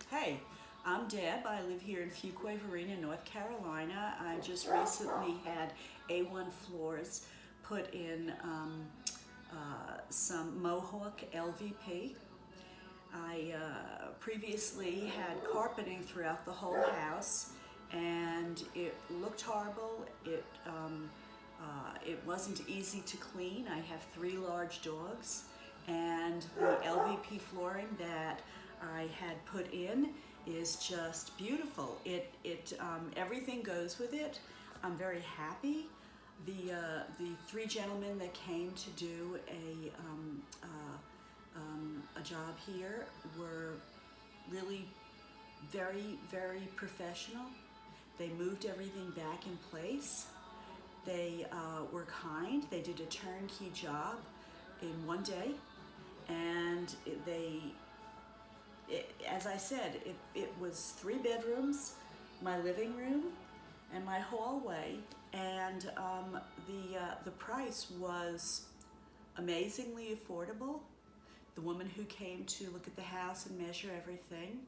Hey, I'm Deb. I live here in Fuquay Varina, North Carolina. I just recently had A1 floors put in some Mohawk LVP. I previously had carpeting throughout the whole house and it looked horrible. It wasn't easy to clean. I have 3 large dogs, and the LVP flooring that I had put in is just beautiful. Everything goes with it. I'm very happy. The 3 gentlemen that came to do a job here were really very professional. They moved everything back in place. They were kind. They did a turnkey job in one day, and as I said, it was 3 bedrooms, my living room, and my hallway, and the price was amazingly affordable. The woman who came to look at the house and measure everything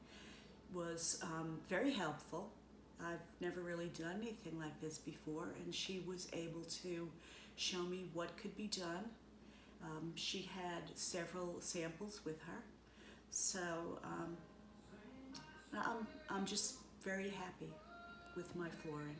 was very helpful. I've never really done anything like this before, and she was able to show me what could be done. She had several samples with her, so I'm just very happy with my flooring.